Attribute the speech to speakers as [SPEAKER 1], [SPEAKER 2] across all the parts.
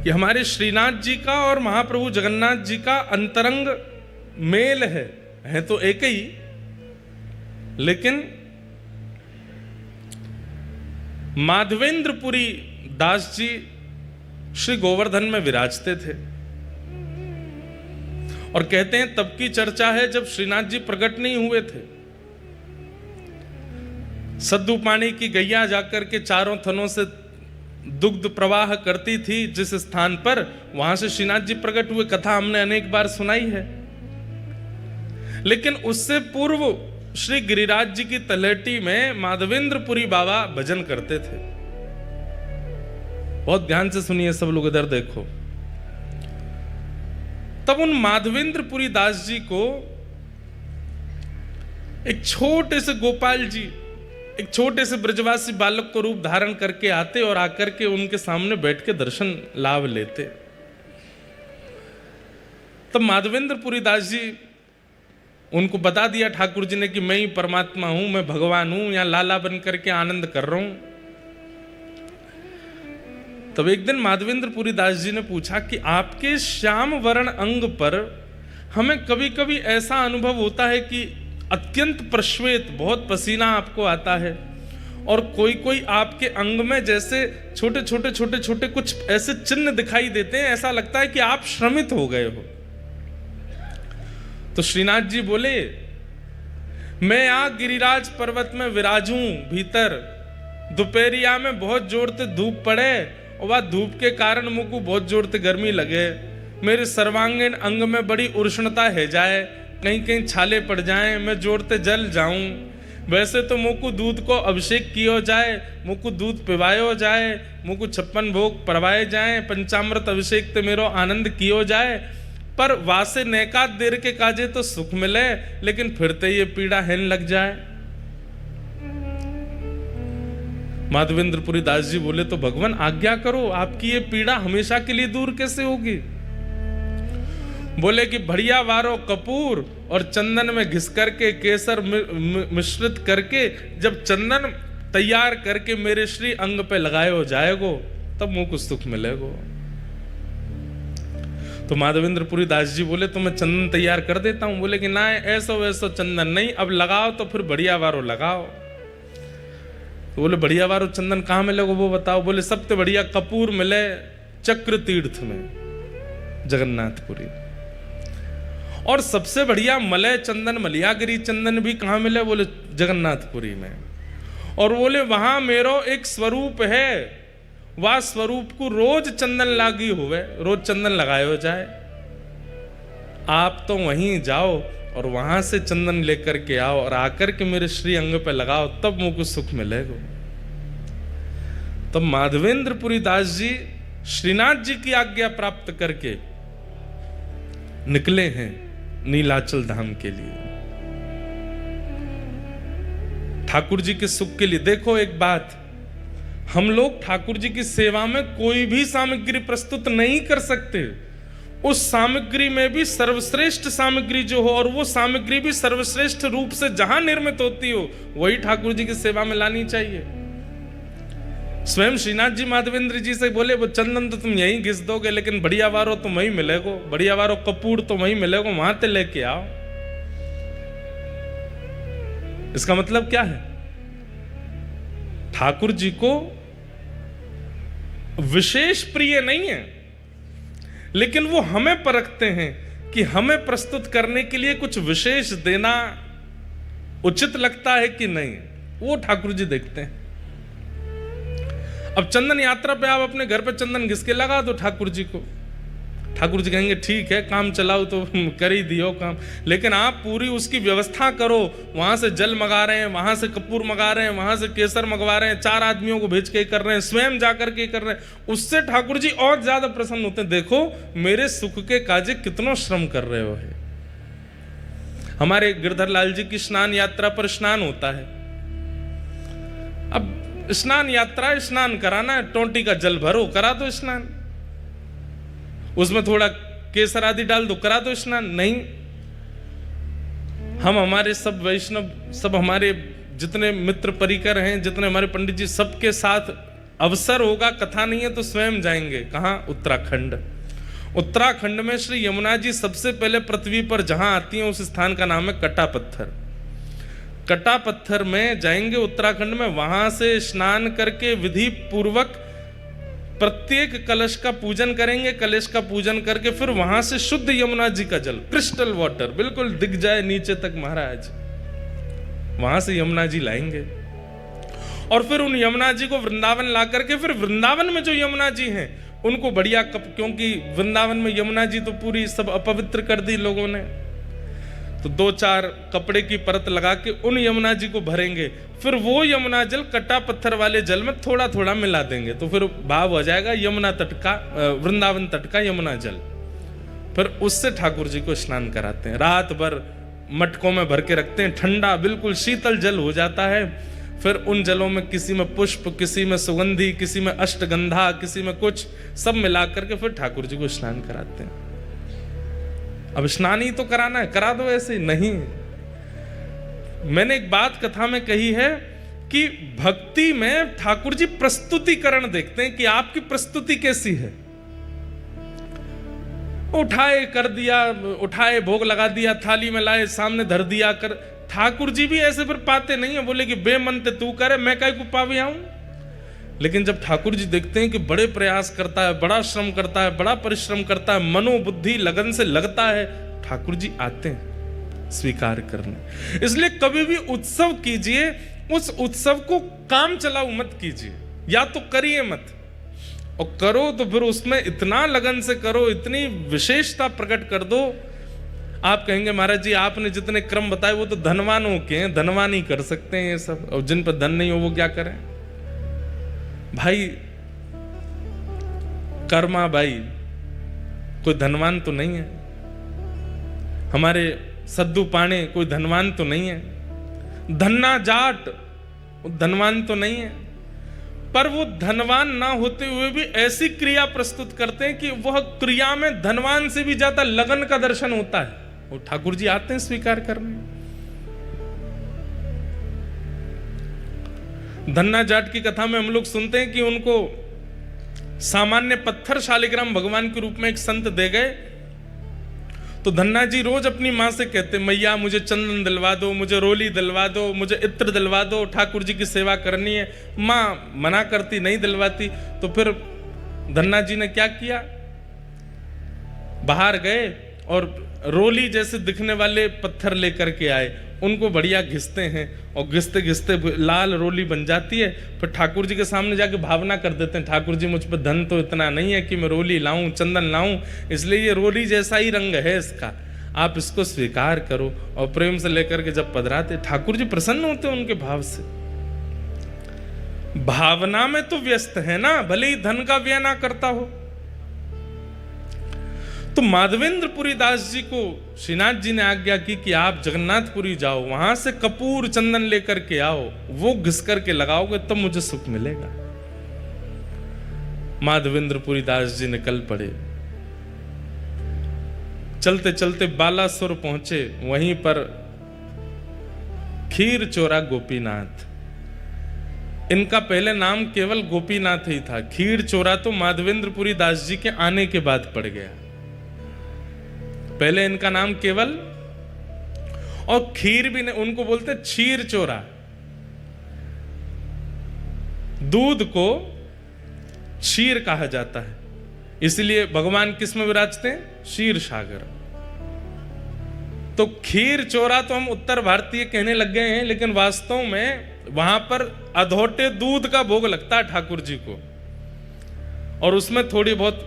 [SPEAKER 1] कि हमारे श्रीनाथ जी का और महाप्रभु जगन्नाथ जी का अंतरंग मेल है तो एक ही, लेकिन माधवेंद्रपुरी दास जी श्री गोवर्धन में विराजते थे और कहते हैं तब की चर्चा है जब श्रीनाथ जी प्रकट नहीं हुए थे। सद्दू पानी की गैया जाकर के चारों थनों से दुग्ध प्रवाह करती थी जिस स्थान पर, वहां से श्रीनाथ जी प्रकट हुए। कथा हमने अनेक बार सुनाई है। लेकिन उससे पूर्व श्री गिरिराज जी की तलहटी में माधवेंद्रपुरी बाबा भजन करते थे। बहुत ध्यान से सुनिए सब लोग, इधर देखो। तब उन माधवेंद्रपुरी दास जी को एक छोटे से गोपाल जी, एक छोटे से ब्रजवासी बालक को रूप धारण करके आते और आकर के उनके सामने बैठ के दर्शन लाभ लेते। तब माधवेंद्रपुरी दास जी उनको बता दिया ठाकुर जी ने कि मैं ही परमात्मा हूं, मैं भगवान हूं, यहां लाला बन करके आनंद कर रहा हूं। तब एक दिन माधवेंद्रपुरी दास जी ने पूछा कि आपके श्याम वर्ण अंग पर हमें कभी कभी ऐसा अनुभव होता है कि अत्यंत प्रश्वेत, बहुत पसीना आपको आता है और कोई कोई आपके अंग में जैसे छोटे छोटे छोटे छोटे कुछ ऐसे चिन्ह दिखाई देते हैं, ऐसा लगता है कि आप श्रमित हो गए हो। तो श्रीनाथ जी बोले, मैं आ गिरिराज पर्वत में विराजूं भीतर, दोपहरिया में बहुत जोर से धूप पड़े और वह धूप के कारण मुझको बहुत जोर से गर्मी लगे, मेरे सर्वांगीण अंग में बड़ी उष्णता है जाए, कहीं कहीं छाले पड़ जाएं, मैं जोर से जल जाऊं। वैसे तो मुझको दूध को अभिषेक किया जाए, मुझको दूध पिवायो जाए, मुझको 56 भोग परवाए जाए, पंचामृत अभिषेक ते मेरो आनंद कियो जाए, पर वासे नैका देर के काजे तो सुख मिले, लेकिन फिरते ये पीड़ा हेन लग जाए। माधवेंद्रपुरी दास जी बोले, तो भगवान आज्ञा करो, आपकी ये पीड़ा हमेशा के लिए दूर कैसे होगी? बोले कि बढ़िया वारो कपूर और चंदन में घिस करके केसर मिश्रित करके जब चंदन तैयार करके मेरे श्री अंग पे लगाए हो जाएगो, तब मुझको सुख मिलेगो। तो माधवेंद्रपुरी दास जी बोले, तो मैं चंदन तैयार कर देता हूं। बोले कि ना, ऐसा वैसा चंदन नहीं, अब लगाओ तो फिर बढ़िया वारो लगाओ। तो बोले बढ़िया वारो चंदन कहां मिलेगा वो बताओ। बोले सबसे बढ़िया कपूर मिले चक्र तीर्थ में, जगन्नाथपुरी। और सबसे बढ़िया मलय चंदन, मलियागिरी चंदन भी कहां मिले? बोले जगन्नाथपुरी में। और बोले वहां मेरो एक स्वरूप है, वह स्वरूप को रोज चंदन लागी हुए, रोज चंदन लगाए हो जाए। आप तो वहीं जाओ और वहां से चंदन लेकर के आओ और आकर के मेरे श्री अंग पे लगाओ, तब मुझको सुख मिलेगा। तब माधवेंद्रपुरी दास जी श्रीनाथ जी की आज्ञा प्राप्त करके निकले हैं नीलाचल धाम के लिए, ठाकुर जी के सुख के लिए। देखो एक बात, हम लोग ठाकुर जी की सेवा में कोई भी सामग्री प्रस्तुत नहीं कर सकते। उस सामग्री में भी सर्वश्रेष्ठ सामग्री जो हो, और वो सामग्री भी सर्वश्रेष्ठ रूप से जहां निर्मित होती हो, वही ठाकुर जी की सेवा में लानी चाहिए। स्वयं श्रीनाथ जी माधवेंद्र जी से बोले, वो चंदन तो तुम यहीं घिस दोगे, लेकिन बढ़िया वारो तो वहीं मिलेगो, बढ़िया वारो कपूर तो वहीं मिलेगो, वहां से लेके आओ। इसका मतलब क्या है? ठाकुर जी को विशेष प्रिय नहीं है, लेकिन वो हमें परखते हैं कि हमें प्रस्तुत करने के लिए कुछ विशेष देना उचित लगता है कि नहीं, वो ठाकुर जी देखते हैं। अब चंदन यात्रा पे आप अपने घर पे चंदन घिस के लगा दो ठाकुर जी को, ठाकुर जी कहेंगे ठीक है, काम चलाओ तो कर ही दियो काम, लेकिन आप पूरी उसकी व्यवस्था करो। वहां से जल मंगा रहे हैं, वहां से कपूर मंगा रहे हैं, वहां से केसर मंगवा रहे हैं, 4 आदमियों को भेज के कर रहे हैं, स्वयं जाकर के कर रहे हैं, उससे ठाकुर जी और ज्यादा प्रसन्न होते हैं। देखो मेरे सुख के काजे कितना श्रम कर रहे हो है। हमारे गिरधर लाल जी की स्नान यात्रा पर स्नान होता है। अब स्नान यात्रा, स्नान कराना है, टोंटी का जल भरो, करा दो स्नान, उसमें थोड़ा केसर आदि डाल दो, करा दो स्नान। नहीं, हम हमारे सब वैष्णव, सब हमारे जितने मित्र परिकर हैं, जितने हमारे पंडित जी, सबके साथ अवसर होगा, कथा नहीं है तो स्वयं जाएंगे। कहाँ? उत्तराखंड। उत्तराखंड में श्री यमुना जी सबसे पहले पृथ्वी पर जहां आती हैं उस स्थान का नाम है कटा पत्थर। कटा पत्थर में जाएंगे उत्तराखंड में, वहां से स्नान करके विधि पूर्वक प्रत्येक कलश का पूजन करेंगे। कलश का पूजन करके फिर वहां से शुद्ध यमुना जी का जल, क्रिस्टल वाटर, बिल्कुल दिख जाए नीचे तक महाराज, वहां से यमुना जी लाएंगे। और फिर उन यमुना जी को वृंदावन ला करके फिर वृंदावन में जो यमुना जी हैं उनको बढ़िया क्योंकि वृंदावन में यमुना जी तो पूरी सब अपवित्र कर दी लोगों ने, तो 2-4 कपड़े की परत लगा के उन यमुना जी को भरेंगे। फिर वो यमुना जल कटा पत्थर वाले जल में थोड़ा थोड़ा मिला देंगे, तो फिर भाव हो जाएगा यमुना तट का, वृंदावन तट का यमुना जल। फिर उससे ठाकुर जी को स्नान कराते हैं, रात भर मटकों में भर के रखते हैं, ठंडा बिल्कुल शीतल जल हो जाता है। फिर उन जलों में किसी में पुष्प, किसी में सुगंधी, किसी में अष्टगंधा, किसी में कुछ, सब मिला करके फिर ठाकुर जी को स्नान कराते हैं। अब स्नान ही तो कराना है, करा दो ऐसे नहीं। मैंने एक बात कथा में कही है कि भक्ति में ठाकुर जी प्रस्तुतिकरण देखते हैं कि आपकी प्रस्तुति कैसी है। उठाए कर दिया, उठाए भोग लगा दिया, थाली में लाए सामने धर दिया कर। ठाकुर जी भी ऐसे फिर पाते नहीं है, बोले कि बेमनते तू करे, मैं काहे को पावे आऊं। लेकिन जब ठाकुर जी देखते हैं कि बड़े प्रयास करता है, बड़ा श्रम करता है, बड़ा परिश्रम करता है, मनोबुद्धि लगन से लगता है, ठाकुर जी आते हैं स्वीकार करने। इसलिए कभी भी उत्सव कीजिए, उस उत्सव को काम चलाओ मत कीजिए, या तो करिए मत, और करो तो फिर उसमें इतना लगन से करो, इतनी विशेषता प्रकट कर दो। आप कहेंगे महाराज जी आपने जितने क्रम बताए वो तो धनवानों के हैं, धनवान ही कर सकते हैं ये सब, और जिन पर धन नहीं हो वो क्या करें। भाई कर्मा भाई कोई धनवान तो नहीं है, हमारे सद्दू पाणे कोई धनवान तो नहीं है, धन्ना जाट धनवान तो नहीं है, पर वो धनवान ना होते हुए भी ऐसी क्रिया प्रस्तुत करते हैं कि वह क्रिया में धनवान से भी ज्यादा लगन का दर्शन होता है, और ठाकुर जी आते हैं स्वीकार करने। धन्ना जाट की कथा में हम लोग सुनते हैं कि उनको सामान्य पत्थर शालिग्राम भगवान के रूप में एक संत दे गए, तो धन्ना जी रोज अपनी मां से कहते, मैया मुझे चंदन दिलवा दो, मुझे रोली दिलवा दो, मुझे इत्र दिलवा दो, ठाकुर जी की सेवा करनी है। मां मना करती, नहीं दिलवाती। तो फिर धन्ना जी ने क्या किया, बाहर गए और रोली जैसे दिखने वाले पत्थर लेकर के आए, उनको बढ़िया घिसते हैं, और घिसते घिसते लाल रोली बन जाती है। फिर ठाकुर जी के सामने जाके भावना कर देते हैं, ठाकुर जी मुझ पर धन तो इतना नहीं है कि मैं रोली लाऊं, चंदन लाऊं, इसलिए ये रोली जैसा ही रंग है इसका, आप इसको स्वीकार करो। और प्रेम से लेकर के जब पधराते, ठाकुर जी प्रसन्न होते हैं उनके भाव से। भावना में तो व्यस्त है ना, भले ही धन का व्यय ना करता हो। तो माधवेंद्रपुरी दास जी को श्रीनाथ जी ने आज्ञा की कि आप जगन्नाथपुरी जाओ, वहां से कपूर चंदन लेकर के आओ, वो घिस करके लगाओगे तब मुझे सुख मिलेगा। माधवेंद्रपुरी दास जी निकल पड़े, चलते चलते बालासुर पहुंचे, वहीं पर खीर चोरा गोपीनाथ, इनका पहले नाम केवल गोपीनाथ ही था, खीर चोरा तो माधवेंद्रपुरी दास जी के आने के बाद पड़ गया, पहले इनका नाम केवल, और खीर भी नहीं, उनको बोलते क्षीर चोरा। दूध को क्षीर कहा जाता है, इसलिए भगवान किस में विराजते हैं, क्षीर सागर। तो खीर चोरा तो हम उत्तर भारतीय कहने लग गए हैं, लेकिन वास्तव में वहां पर अधोटे दूध का भोग लगता है ठाकुर जी को, और उसमें थोड़ी बहुत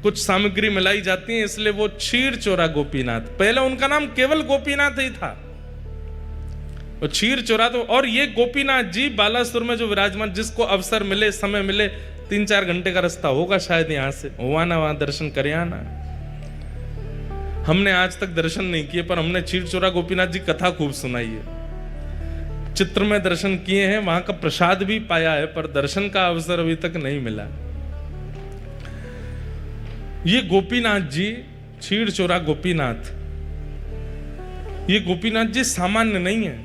[SPEAKER 1] कुछ सामग्री मिलाई जाती है, इसलिए वो क्षीर चोरा गोपीनाथ। पहले उनका नाम केवल गोपीनाथ ही था, वो क्षीर चोरा। तो और ये गोपीनाथ जी बालासुर में जो विराजमान, जिसको अवसर मिले, समय मिले, 3-4 घंटे का रास्ता होगा शायद यहां से, हुआ ना वहां दर्शन करे आना। हमने आज तक दर्शन नहीं किए, पर हमने क्षीर चोरा गोपीनाथ जी कथा खूब सुनाई है, चित्र में दर्शन किए हैं, वहां का प्रसाद भी पाया है, पर दर्शन का अवसर अभी तक नहीं मिला। ये गोपीनाथ जी, क्षीर चोरा गोपीनाथ, ये गोपीनाथ जी सामान्य नहीं है,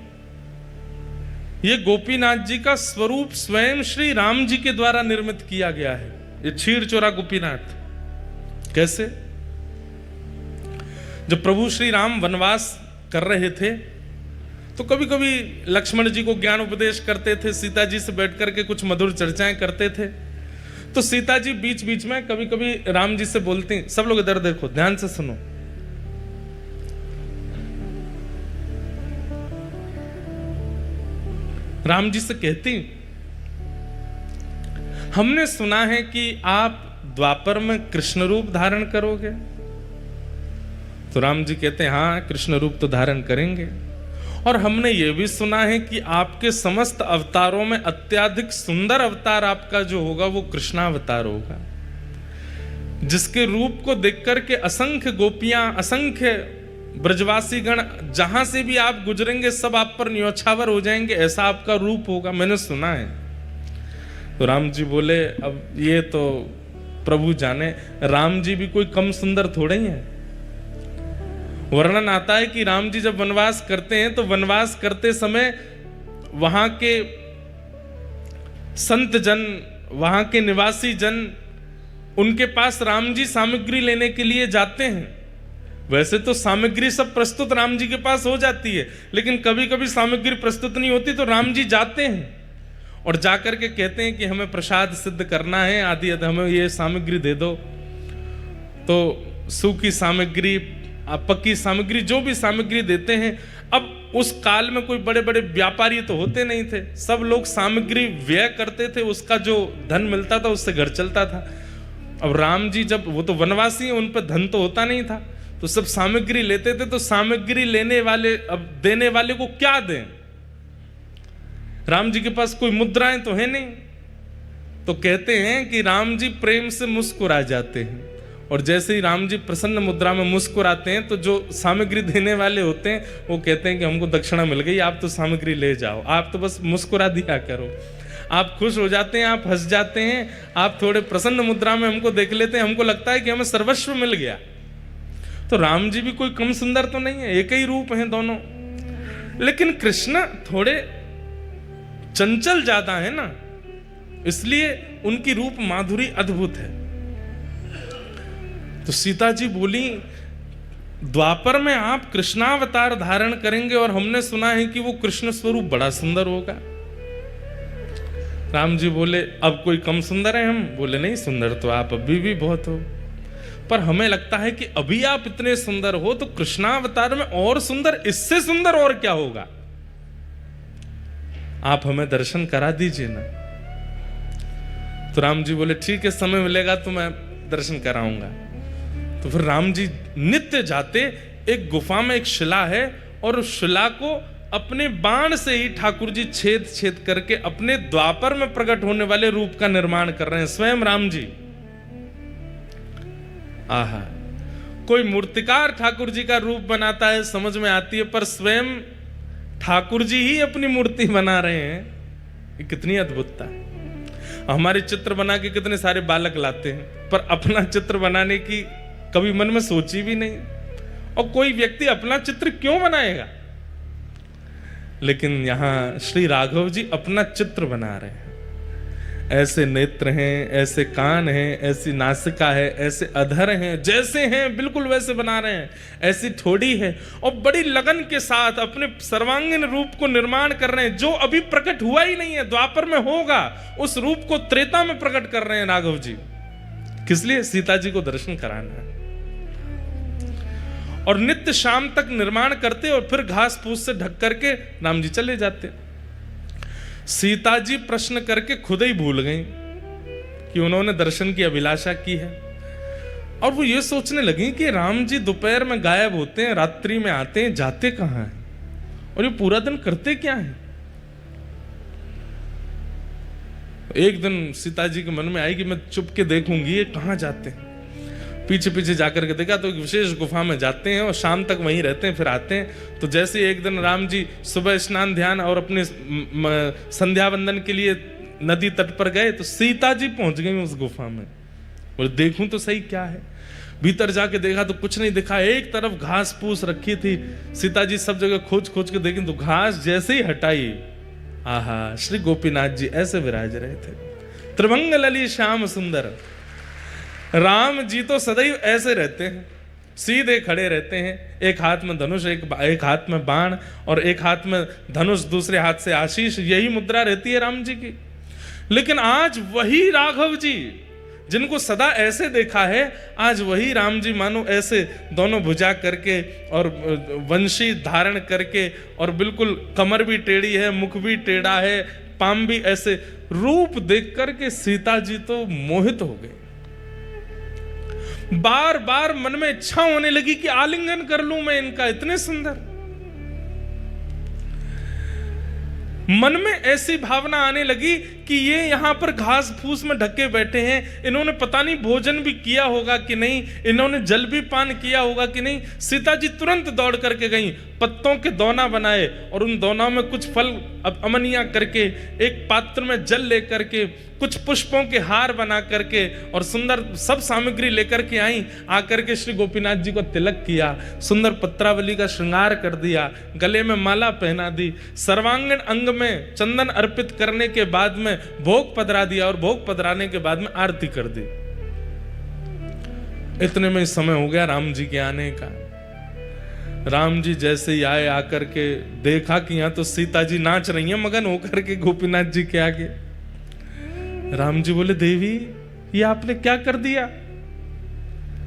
[SPEAKER 1] ये गोपीनाथ जी का स्वरूप स्वयं श्री राम जी के द्वारा निर्मित किया गया है। ये क्षीर चोरा गोपीनाथ कैसे? जब प्रभु श्री राम वनवास कर रहे थे तो कभी कभी लक्ष्मण जी को ज्ञान उपदेश करते थे, सीता जी से बैठ करके कुछ मधुर चर्चाएं करते थे। तो सीता जी बीच बीच में कभी कभी राम जी से बोलती, सब लोग इधर देखो, ध्यान से सुनो। राम जी से कहती, हमने सुना है कि आप द्वापर में कृष्ण रूप धारण करोगे। तो राम जी कहते हैं, हाँ कृष्ण रूप तो धारण करेंगे, और हमने ये भी सुना है कि आपके समस्त अवतारों में अत्यधिक सुंदर अवतार आपका जो होगा वो कृष्णावतार होगा, जिसके रूप को देख करके असंख्य गोपियां, असंख्य ब्रजवासी गण जहां से भी आप गुजरेंगे सब आप पर न्योछावर हो जाएंगे, ऐसा आपका रूप होगा, मैंने सुना है। तो राम जी बोले, अब ये तो प्रभु जाने, राम जी भी कोई कम सुंदर थोड़े ही है। वर्णन आता है कि राम जी जब वनवास करते हैं तो वनवास करते समय वहां के संत जन, वहां के निवासी जन, उनके पास राम जी सामग्री लेने के लिए जाते हैं। वैसे तो सामग्री सब प्रस्तुत राम जी के पास हो जाती है, लेकिन कभी कभी सामग्री प्रस्तुत नहीं होती तो राम जी जाते हैं और जाकर के कहते हैं कि हमें प्रसाद सिद्ध करना है, आदि हमें ये सामग्री दे दो। तो सूखी सामग्री, पक्की सामग्री, जो भी सामग्री देते हैं। अब उस काल में कोई बड़े बड़े व्यापारी तो होते नहीं थे, सब लोग सामग्री व्यय करते थे, उसका जो धन मिलता था उससे घर चलता था। अब राम जी जब, वो तो वनवासी हैं, उन पर धन तो होता नहीं था, तो सब सामग्री लेते थे। तो सामग्री लेने वाले, अब देने वाले को क्या दें? राम जी के पास कोई मुद्राएं तो है नहीं, तो कहते हैं कि राम जी प्रेम से मुस्कुरा जाते हैं, और जैसे ही राम जी प्रसन्न मुद्रा में मुस्कुराते हैं तो जो सामग्री देने वाले होते हैं वो कहते हैं कि हमको दक्षिणा मिल गई, आप तो सामग्री ले जाओ, आप तो बस मुस्कुरा दिया करो। आप खुश हो जाते हैं, आप हंस जाते हैं, आप थोड़े प्रसन्न मुद्रा में हमको देख लेते हैं, हमको लगता है कि हमें सर्वस्व मिल गया। तो राम जी भी कोई कम सुंदर तो नहीं है, एक ही रूप हैं दोनों, लेकिन कृष्ण थोड़े चंचल ज्यादा है ना, इसलिए उनकी रूप माधुरी अद्भुत है। तो सीता जी बोली, द्वापर में आप कृष्णावतार धारण करेंगे और हमने सुना है कि वो कृष्ण स्वरूप बड़ा सुंदर होगा। राम जी बोले, अब कोई कम सुंदर है हम? बोले नहीं, सुंदर तो आप अभी भी बहुत हो, पर हमें लगता है कि अभी आप इतने सुंदर हो तो कृष्णावतार में और सुंदर, इससे सुंदर और क्या होगा? आप हमें दर्शन करा दीजिए ना। तो राम जी बोले, ठीक है, समय मिलेगा तो मैं दर्शन कराऊंगा। तो फिर राम जी नित्य जाते, एक गुफा में एक शिला है, और उस शिला को अपने बाण से ही ठाकुर जी छेद छेद करके अपने द्वापर में प्रकट होने वाले रूप का निर्माण कर रहे हैं, स्वयं राम जी। आहा, कोई मूर्तिकार ठाकुर जी का रूप बनाता है समझ में आती है, पर स्वयं ठाकुर जी ही अपनी मूर्ति बना रहे हैं, ये कितनी अद्भुतता है। हमारे चित्र बना के कितने सारे बालक लाते हैं, पर अपना चित्र बनाने की कभी मन में सोची भी नहीं। और कोई व्यक्ति अपना चित्र क्यों बनाएगा? लेकिन यहां श्री राघव जी अपना चित्र बना रहे हैं। ऐसे नेत्र हैं, ऐसे कान हैं, ऐसी नासिका है, ऐसे अधर हैं, जैसे हैं बिल्कुल वैसे बना रहे हैं, ऐसी ठोड़ी है, और बड़ी लगन के साथ अपने सर्वांगीण रूप को निर्माण कर रहे हैं, जो अभी प्रकट हुआ ही नहीं है, द्वापर में होगा। उस रूप को त्रेता में प्रकट कर रहे हैं राघव जी। किस लिए? सीता जी को दर्शन कराना है। और नित्य शाम तक निर्माण करते और फिर घास फूस से ढक करके राम जी चले जाते। सीता जी प्रश्न करके खुद ही भूल गई कि उन्होंने दर्शन की अभिलाषा की है, और वो ये सोचने लगी कि राम जी दोपहर में गायब होते हैं, रात्रि में आते हैं, जाते कहां हैं, और ये पूरा दिन करते क्या हैं। एक दिन सीता जी के मन में आई कि मैं चुप के देखूंगी ये कहां जाते हैं। पीछे पीछे जाकर के देखा तो एक विशेष गुफा में जाते हैं और शाम तक वहीं रहते हैं, फिर आते हैं। तो जैसे एक दिन राम जी सुबह स्नान ध्यान और अपने संध्या वंदन के लिए नदी तट पर गए तो सीता जी पहुंच गई उस गुफा में। बोले देखूं तो सही क्या है। भीतर जाके देखा तो कुछ नहीं दिखा, एक तरफ घास फूस रखी थी। सीता जी सब जगह खोज खोज के देखी तो घास जैसे ही हटाई आहा, श्री गोपीनाथ जी ऐसे विराज रहे थे, त्रिभंग लली श्याम सुंदर। राम जी तो सदैव ऐसे रहते हैं, सीधे खड़े रहते हैं, एक हाथ में धनुष, एक हाथ में बाण और एक हाथ में धनुष, दूसरे हाथ से आशीष, यही मुद्रा रहती है राम जी की। लेकिन आज वही राघव जी जिनको सदा ऐसे देखा है, आज वही राम जी मानो ऐसे दोनों भुजा करके और वंशी धारण करके, और बिल्कुल कमर भी टेढ़ी है, मुख भी टेढ़ा है, पाम भी ऐसे, रूप देख करके सीता जी तो मोहित हो गए। बार बार मन में इच्छा होने लगी कि आलिंगन कर लूं मैं इनका, इतने सुंदर। मन में ऐसी भावना आने लगी कि ये यहां पर घास फूस में ढके बैठे हैं, इन्होंने पता नहीं भोजन भी किया होगा कि नहीं, इन्होंने जल भी पान किया होगा कि नहीं। सीता जी तुरंत दौड़ करके गई, पत्तों के दोना बनाए और उन दोनों में कुछ फल अमनिया करके, एक पात्र में जल लेकर के, कुछ पुष्पों के हार बना करके और सुंदर सब सामग्री लेकर के आई। आकर के श्री गोपीनाथ जी को तिलक किया, सुंदर पत्रावली का श्रृंगार कर दिया, गले में माला पहना दी, सर्वांगीण अंग में चंदन अर्पित करने के बाद में भोग पधरा दिया और भोग पधराने के बाद में आरती कर दी। इतने में समय हो गया राम जी के आने का। राम जी जैसे ही आए, आकर के देखा कि यहां तो सीता जी नाच रही हैं मगन होकर के गोपीनाथ जी के आगे। राम जी बोले, देवी ये आपने क्या कर दिया?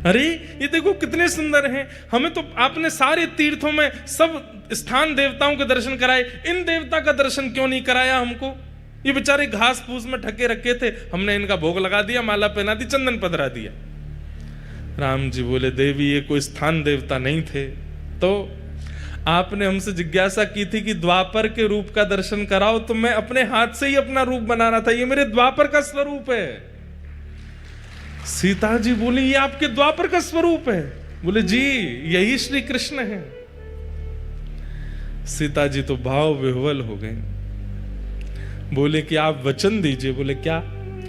[SPEAKER 1] अरे ये देखो कितने सुंदर हैं, हमें तो आपने सारे तीर्थों में सब स्थान देवताओं के दर्शन कराए, इन देवता का दर्शन क्यों नहीं कराया हमको? ये बेचारे घास फूस में ढके रखे थे, हमने इनका भोग लगा दिया, माला पहना दी, चंदन पधरा दिया। राम जी बोले, देवी ये कोई स्थान देवता नहीं थे, तो आपने हमसे जिज्ञासा की थी कि द्वापर के रूप का दर्शन कराओ, तो मैं अपने हाथ से ही अपना रूप बना रहा था, ये मेरे द्वापर का स्वरूप है। सीता जी बोली, ये आपके द्वापर का स्वरूप है? बोले जी यही श्री कृष्ण है। सीता जी तो भाव विह्वल हो गए, बोले कि आप वचन दीजिए। बोले क्या?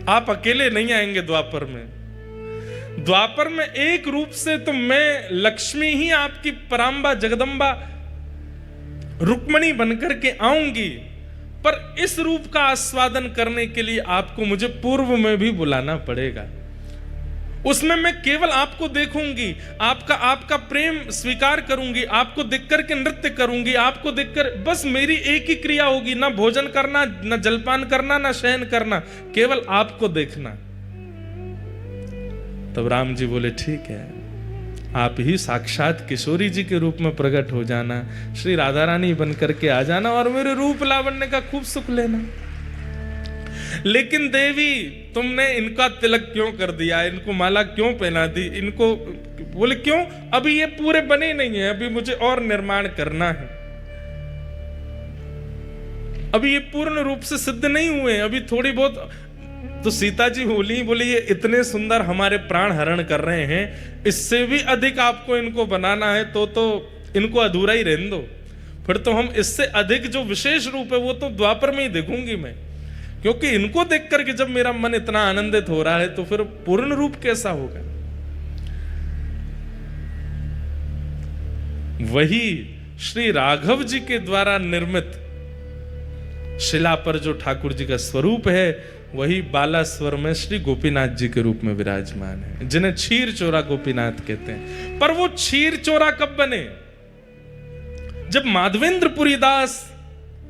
[SPEAKER 1] आप अकेले नहीं आएंगे द्वापर में, द्वापर में एक रूप से तो मैं लक्ष्मी ही आपकी परांबा जगदंबा रुक्मणी बनकर के आऊंगी, पर इस रूप का आस्वादन करने के लिए आपको मुझे पूर्व में भी बुलाना पड़ेगा। उसमें मैं केवल आपको देखूंगी, आपका प्रेम स्वीकार करूंगी, आपको देखकर के नृत्य करूंगी, आपको देखकर बस मेरी एक ही क्रिया होगी, ना भोजन करना, ना जलपान करना, ना शयन करना, केवल आपको देखना। तब राम जी बोले, ठीक है, आप ही साक्षात किशोरी जी के रूप में प्रकट हो जाना, श्री राधा रानी बनकर के आ जाना और मेरे रूप लावण्य का खूब सुख लेना। लेकिन देवी तुमने इनका तिलक क्यों कर दिया, इनको माला क्यों पहना दी, इनको? बोले क्यों? अभी ये पूरे बने नहीं है, अभी मुझे और निर्माण करना है, अभी ये पूर्ण रूप से सिद्ध नहीं हुए, अभी थोड़ी बहुत। तो सीता जी बोली ये इतने सुंदर हमारे प्राण हरण कर रहे हैं, इससे भी अधिक आपको इनको बनाना है तो इनको अधूरा ही रहने दो, फिर तो हम इससे अधिक जो विशेष रूप है वो तो द्वापर में ही देखूंगी मैं, क्योंकि इनको देख करके जब मेरा मन इतना आनंदित हो रहा है तो फिर पूर्ण रूप कैसा होगा? वही श्री राघव जी के द्वारा निर्मित शिला पर जो ठाकुर जी का स्वरूप है, वही बालास्वर में श्री गोपीनाथ जी के रूप में विराजमान है, जिन्हें क्षीर चोरा गोपीनाथ कहते हैं। पर वो क्षीर चोरा कब बने? जब माधवेंद्रपुरी दास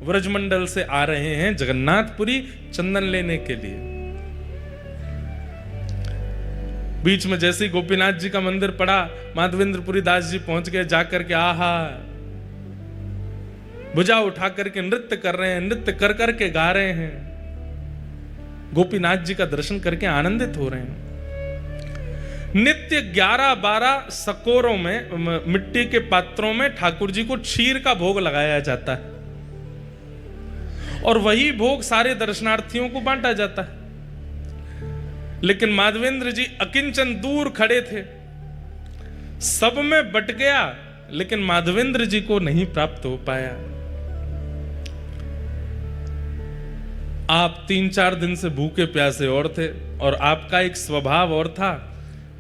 [SPEAKER 1] व्रजमंडल से आ रहे हैं जगन्नाथपुरी चंदन लेने के लिए। बीच में जैसे ही गोपीनाथ जी का मंदिर पड़ा, माधवेंद्रपुरी दास जी पहुंच गए, जाकर के आहा भुजा उठा करके नृत्य कर रहे हैं, नृत्य कर करके गा रहे हैं, गोपीनाथ जी का दर्शन करके आनंदित हो रहे हैं। नित्य 11-12 सकोरों में, मिट्टी के पात्रों में ठाकुर जी को क्षीर का भोग लगाया जाता है और वही भोग सारे दर्शनार्थियों को बांटा जाता है। लेकिन माधवेंद्र जी अकिंचन दूर खड़े थे, सब में बट गया, लेकिन माधवेंद्र जी को नहीं प्राप्त हो पाया। आप 3-4 दिन से भूखे प्यासे और थे, और आपका एक स्वभाव और था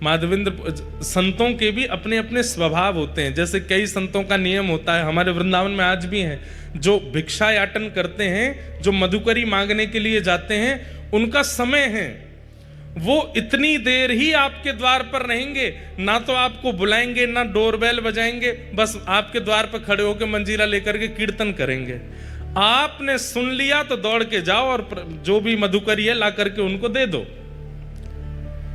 [SPEAKER 1] माधवेंद्र संतों के भी अपने अपने स्वभाव होते हैं। जैसे कई संतों का नियम होता है, हमारे वृंदावन में आज भी हैं, जो भिक्षा याटन करते हैं, जो मधुकरी मांगने के लिए जाते हैं, उनका समय है, वो इतनी देर ही आपके द्वार पर रहेंगे, ना तो आपको बुलाएंगे ना डोरबेल बजाएंगे, बस आपके द्वार पर खड़े होकर मंजीरा लेकर के कीर्तन करेंगे। आपने सुन लिया तो दौड़ के जाओ और जो भी मधुकरी है ला करके उनको दे दो।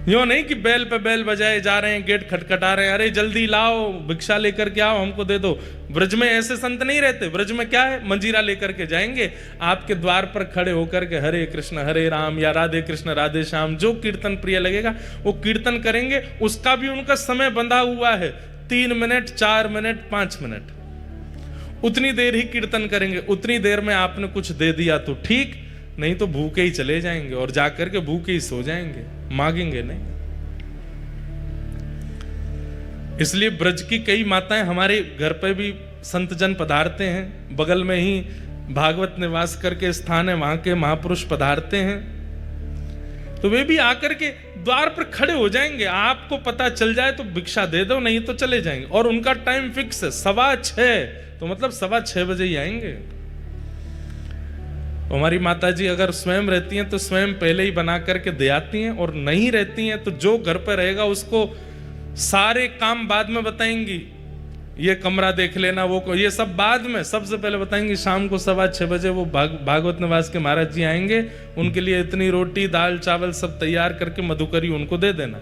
[SPEAKER 1] यूं नहीं कि बैल पे बैल बजाए जा रहे हैं, गेट खटखटा रहे हैं, अरे जल्दी लाओ भिक्षा लेकर के आओ हमको दे दो। ब्रज में ऐसे संत नहीं रहते। ब्रज में क्या है, मंजीरा लेकर के जाएंगे, आपके द्वार पर खड़े होकर के हरे कृष्ण हरे राम या राधे कृष्ण राधे श्याम, जो कीर्तन प्रिय लगेगा वो कीर्तन करेंगे। उसका भी उनका समय बंधा हुआ है, 3 मिनट 4 मिनट 5 मिनट, उतनी देर ही कीर्तन करेंगे। उतनी देर में आपने कुछ दे दिया तो ठीक, नहीं तो भूखे ही चले जाएंगे और जाकर के भूखे ही सो जाएंगे, मांगेंगे नहीं। इसलिए ब्रज की कई माताएं हमारे घर पे भी संत जन पधारते हैं, बगल में ही भागवत निवास करके स्थान है, वहां के महापुरुष पधारते हैं, तो वे भी आकर के द्वार पर खड़े हो जाएंगे। आपको पता चल जाए तो भिक्षा दे दो, नहीं तो चले जाएंगे। और उनका टाइम फिक्स है 6:15, तो मतलब 6:15 बजे ही आएंगे। हमारी माताजी अगर स्वयं रहती हैं तो स्वयं पहले ही बना करके दे आती हैं, और नहीं रहती हैं तो जो घर पर रहेगा उसको सारे काम बाद में बताएंगी, ये कमरा देख लेना, वो ये सब बाद में, सबसे पहले बताएंगी शाम को 6:15 बजे वो भागवत निवास के महाराज जी आएंगे, उनके लिए इतनी रोटी दाल चावल सब तैयार करके मधुकरी उनको दे देना।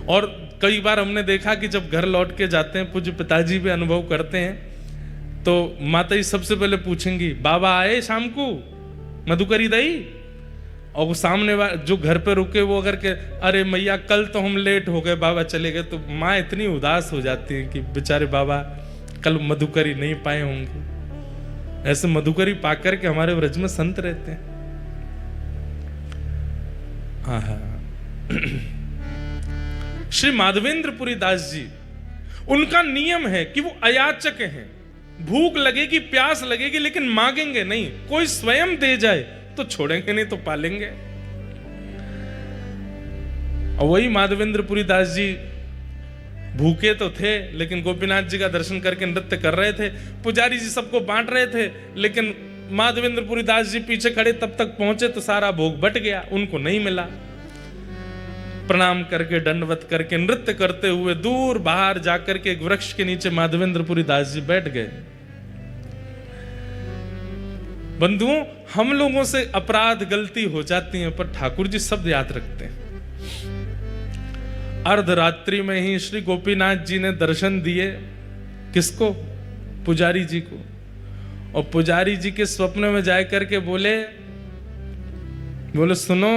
[SPEAKER 1] और कई बार हमने देखा कि जब घर लौट के जाते हैं, पूज्य पिताजी भी अनुभव करते हैं, तो माता जी सबसे पहले पूछेंगी बाबा आए शाम को मधुकरी दई, और वो सामने जो घर पे रुके वो अगर के अरे मैया कल तो हम लेट हो गए, बाबा चले गए, तो माँ इतनी उदास हो जाती है कि बेचारे बाबा कल मधुकरी नहीं पाए होंगे। ऐसे मधुकरी पाकर के हमारे व्रज में संत रहते हैं। श्री माधवेंद्रपुरी दास जी, उनका नियम है कि वो अयाचक हैं, भूख लगेगी प्यास लगेगी लेकिन मांगेंगे नहीं। कोई स्वयं दे जाए तो छोड़ेंगे नहीं तो पालेंगे। और वही माधवेंद्रपुरी दास जी भूखे तो थे लेकिन गोपीनाथ जी का दर्शन करके नृत्य कर रहे थे, पुजारी जी सबको बांट रहे थे, लेकिन माधवेंद्रपुरी दास जी पीछे खड़े तब तक पहुंचे तो सारा भोग बट गया, उनको नहीं मिला। प्रणाम करके दंडवत करके नृत्य करते हुए दूर बाहर जाकर के एक वृक्ष के नीचे माधवेंद्रपुरी दास जी बैठ गए। बंधुओं, हम लोगों से अपराध गलती हो जाती है, पर ठाकुर जी सब याद रखते हैं। अर्धरात्रि में ही श्री गोपीनाथ जी ने दर्शन दिए, किसको? पुजारी जी को। और पुजारी जी के स्वप्न में जाकर के बोले सुनो,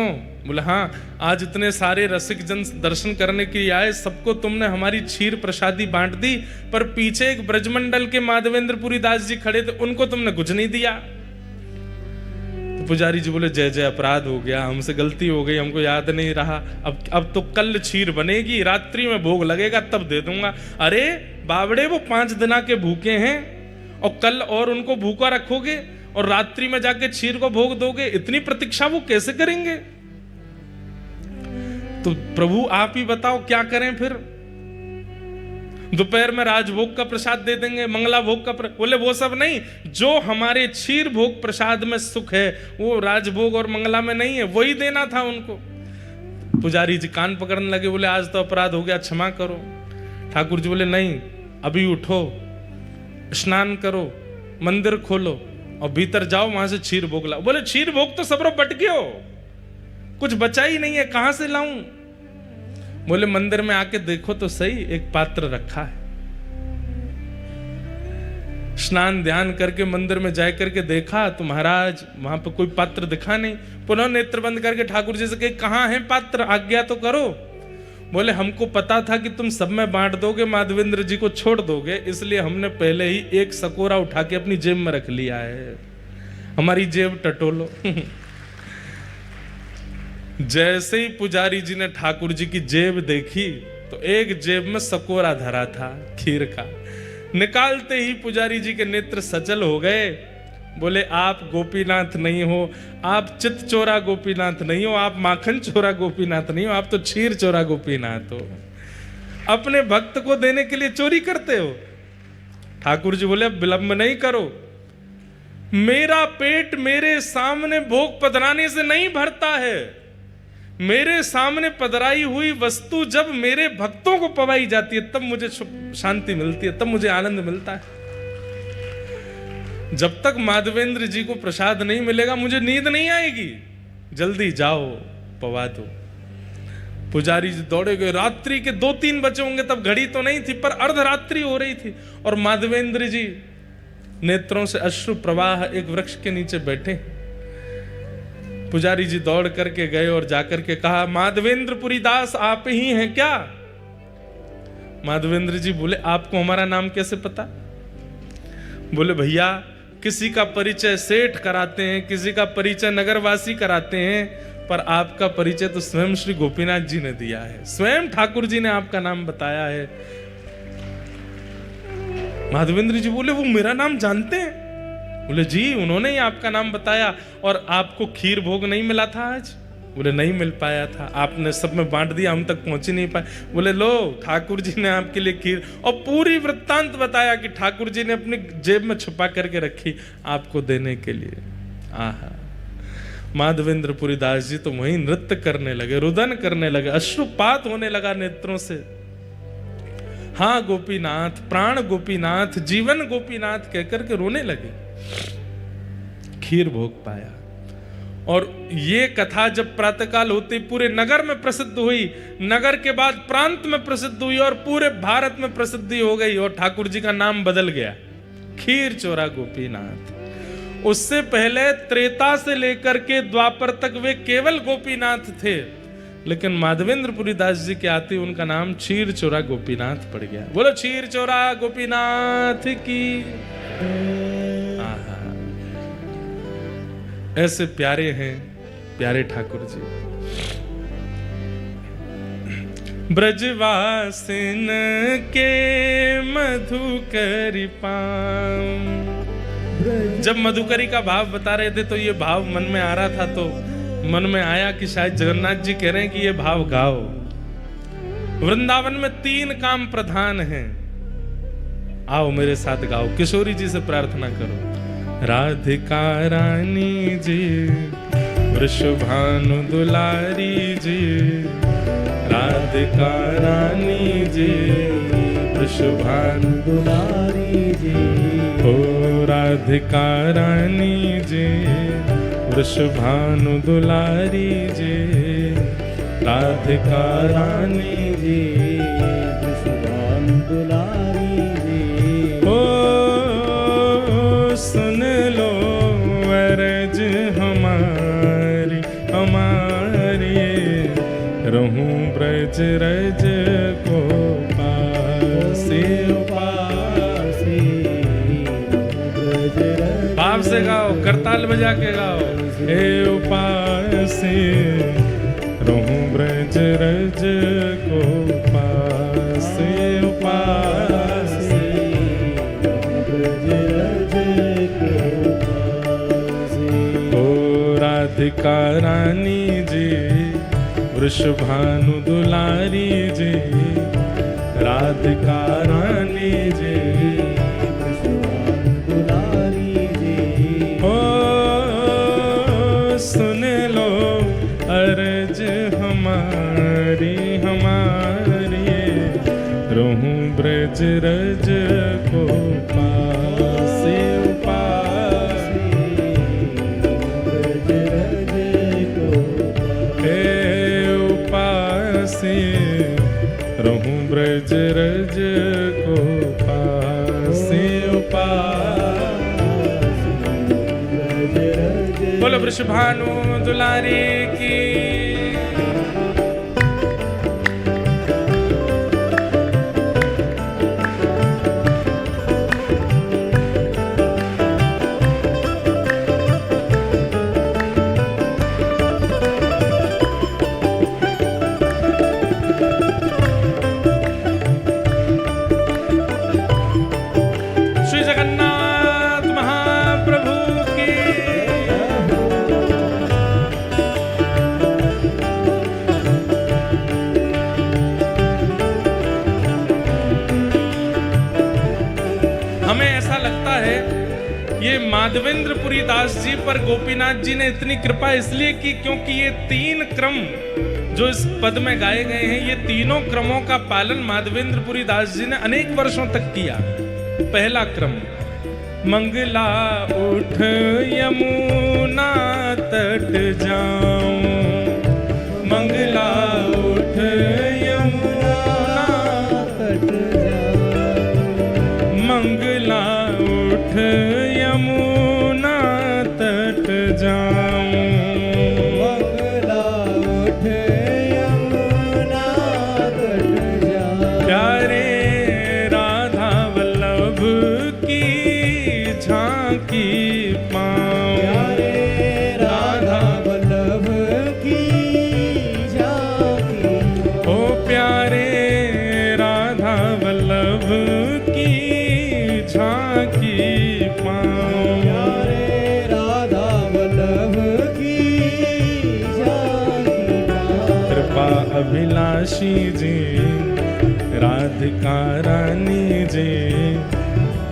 [SPEAKER 1] बोले हाँ, आज इतने सारे रसिक जन दर्शन करने के लिए आए, सबको तुमने हमारी क्षीर प्रसादी बांट दी, पर पीछे एक ब्रजमंडल के माधवेंद्रपुरी दास जी खड़े थे, उनको तुमने कुछ नहीं दिया। तो पुजारी जी बोले जय जय, अपराध हो गया, हमसे गलती हो गई, हमको याद नहीं रहा। अब तो कल क्षीर बनेगी, रात्रि में भोग लगेगा तब दे दूंगा। अरे बावड़े, वो 5 दिन के भूखे हैं और कल और उनको भूखा रखोगे और रात्रि में जाके क्षीर को भोग दोगे, इतनी प्रतीक्षा वो कैसे करेंगे? तो प्रभु आप ही बताओ क्या करें फिर? दोपहर में राजभोग का प्रसाद दे देंगे, मंगला भोग का बोले वो सब नहीं, जो हमारे क्षीर भोग प्रसाद में सुख है वो राजभोग और मंगला में नहीं है, वही देना था उनको। पुजारी जी कान पकड़ने लगे, बोले आज तो अपराध हो गया, क्षमा करो। ठाकुर जी बोले नहीं, अभी उठो, स्नान करो, मंदिर खोलो और भीतर जाओ, वहां से क्षीर भोग लाओ। बोले क्षीर भोग तो सबरो बट गयो, कुछ बचा ही नहीं है, कहां से लाऊं? बोले मंदिर में आके देखो तो सही, एक पात्र रखा है। स्नान ध्यान करके मंदिर में जा करके देखा तो महाराज वहां पर कोई पात्र दिखा नहीं। पुनः नेत्र बंद करके ठाकुर जी से कहे कहां है पात्र, आज्ञा तो करो। बोले हमको पता था कि तुम सब में बांट दोगे, माधवेंद्र जी को छोड़ दोगे, इसलिए हमने पहले ही एक सकोरा उठा के अपनी जेब में रख लिया है। हमारी जेब टटोलो। जैसे ही पुजारी जी ने ठाकुर जी की जेब देखी तो एक जेब में सकोरा धरा था खीर का। निकालते ही पुजारी जी के नेत्र सचल हो गए बोले आप गोपीनाथ नहीं हो, आप चित चोरा गोपीनाथ नहीं हो, आप माखन चोरा गोपीनाथ नहीं हो, आप तो क्षीर चोरा गोपीनाथ हो। अपने भक्त को देने के लिए चोरी करते हो। ठाकुर जी बोले विलंब नहीं करो, मेरा पेट मेरे सामने भोग पधराने से नहीं भरता है। मेरे सामने पधराई हुई वस्तु जब मेरे भक्तों को पवाई जाती है तब मुझे शांति मिलती है, तब मुझे आनंद मिलता है। जब तक माधवेंद्र जी को प्रसाद नहीं मिलेगा मुझे नींद नहीं आएगी। जल्दी जाओ पवा दो। पुजारी जी दौड़े गए। रात्रि के 2-3 बजे होंगे, तब घड़ी तो नहीं थी पर अर्धरात्रि हो रही थी, और माधवेंद्र जी नेत्रों से अश्रु प्रवाह एक वृक्ष के नीचे बैठे। पुजारी जी दौड़ करके गए और जाकर के कहा, माधवेंद्रपुरी दास आप ही हैं क्या? माधवेंद्र जी बोले, आपको हमारा नाम कैसे पता? बोले, भैया किसी का परिचय सेठ कराते हैं, किसी का परिचय नगरवासी कराते हैं, पर आपका परिचय तो स्वयं श्री गोपीनाथ जी ने दिया है, स्वयं ठाकुर जी ने आपका नाम बताया है। माधवेंद्र जी बोले, वो मेरा नाम जानते हैं? बोले, जी उन्होंने ही आपका नाम बताया। और आपको खीर भोग नहीं मिला था आज? बोले, नहीं मिल पाया था, आपने सब में बांट दिया, हम तक पहुंच ही नहीं पाए। बोले, लो ठाकुर जी ने आपके लिए खीर, और पूरी वृत्तांत बताया कि ठाकुर जी ने अपनी जेब में छुपा करके रखी आपको देने के लिए। आहा, माधवेंद्रपुरी दास जी तो वहीं नृत्य करने लगे, रुदन करने लगे, अश्रुपात होने लगा नेत्रों से। हाँ गोपीनाथ, प्राण गोपीनाथ, जीवन गोपीनाथ कहकर के रोने लगे। खीर भोग पाया। और ये कथा जब प्रातःकाल होते पूरे नगर में प्रसिद्ध हुई, नगर के बाद प्रांत में प्रसिद्ध हुई और पूरे भारत में प्रसिद्धि हो गई, और ठाकुर जी का नाम बदल गया, खीर चोरा गोपीनाथ। उससे पहले त्रेता से लेकर के द्वापर तक वे केवल गोपीनाथ थे, लेकिन माधवेंद्रपुरी दास जी के आते उनका नाम क्षीर चोरा गोपीनाथ पड़ गया। बोलो क्षीर चोरा गोपीनाथ की। आहा, ऐसे प्यारे हैं प्यारे ठाकुर जी। ब्रजवासिन के मधुकरी पाम। जब मधुकरी का भाव बता रहे थे तो ये भाव मन में आ रहा था, तो मन में आया कि शायद जगन्नाथ जी कह रहे हैं कि ये भाव गाओ। वृंदावन में 3 काम प्रधान हैं, आओ मेरे साथ गाओ। किशोरी जी से प्रार्थना करो। राधिका रानी जी, वृषभानु दुलारी जी, राधिका रानी जी, वृषभानु दुलारी जी, ओ राधिका रानी जी, वृषभानु दुलारी जी, राधिका रानी जी, वृषभानु दुलारी जी। ओ सुन लो अरज हमारी हमारी, रहूं ब्रज रज को पासे पासे। भाव से गाओ, करताल बजा के गाओ। हे उपासे रहूं ब्रज रज को पासे उपासे, ब्रज रज को पासे। ओ राधिका रानी जी, वृषभानु दुलारी जी, राधिका रानी जी, वृषभानु दुलारी जी। ओ सुन लो अरज हमारी हमारी, रहूं ब्रज रज को पासे पासे, ब्रज रज को हे उपासे, रहूं ब्रज रज को पासे उपासे, ब्रज रज। बोलो वृषभानु दुलारी की। श्री जगन्नाथ महाप्रभु माधवेंद्रपुरी दास जी पर गोपीनाथ जी ने इतनी कृपा इसलिए की क्योंकि ये 3 क्रम जो इस पद में गाए गए हैं, ये तीनों क्रमों का पालन माधवेंद्रपुरी दास जी ने अनेक वर्षों तक किया। पहला क्रम, मंगला उठ यमुना तट जाऊं, मंगला उठ यमुना तट जाऊं, मंगला उठ यमुना तट जाऊं,
[SPEAKER 2] मंगला उठ यमुना तट जाऊं।
[SPEAKER 1] प्यारे राधा वल्लभ की झांकी पाऊं,
[SPEAKER 2] प्यारे राधा वल्लभ की झांकी,
[SPEAKER 1] ओ प्यारे राधा वल्लभ की झांकी पाऊं,
[SPEAKER 2] प्यारे राधा वल्लभ की झांकी पाऊं।
[SPEAKER 1] कृपा अभिलाषी जी राधिका रानी जी,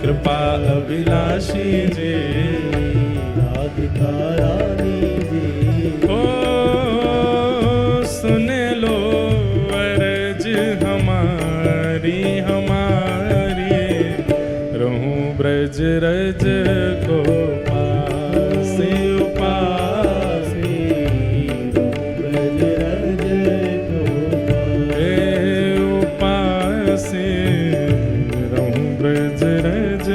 [SPEAKER 1] कृपा अभिलाषी जी
[SPEAKER 2] राधिका रानी जी,
[SPEAKER 1] ओ सुन लो अर्ज हमारी हमारी, रहूं ब्रज रज को पासे उपासे,
[SPEAKER 2] ब्रज रज को
[SPEAKER 1] उपासे, रहूं ब्रज रज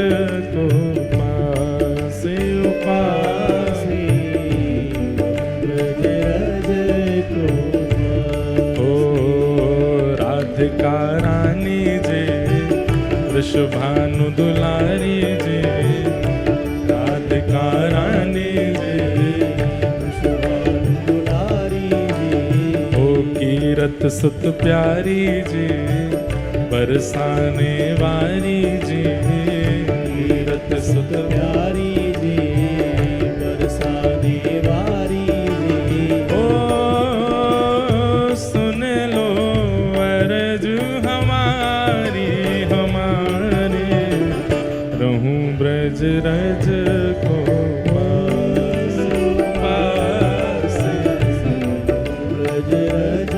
[SPEAKER 1] को पासे उपासे,
[SPEAKER 2] ब्रज रज को।
[SPEAKER 1] ओ राधिका रानी जी वृषभानु दुलारी जी, राधिका रानी जी
[SPEAKER 2] दुलारी जी,
[SPEAKER 1] ओ कीरत सुत प्यारी जी, बरसाने वारी जी, कीरत सुत
[SPEAKER 2] प्यारी जी, बरसाने वारी जी,
[SPEAKER 1] ओ सुन लो अर्ज हमारी हमारी, रहूं ब्रज रज को पासे,
[SPEAKER 2] ब्रज रज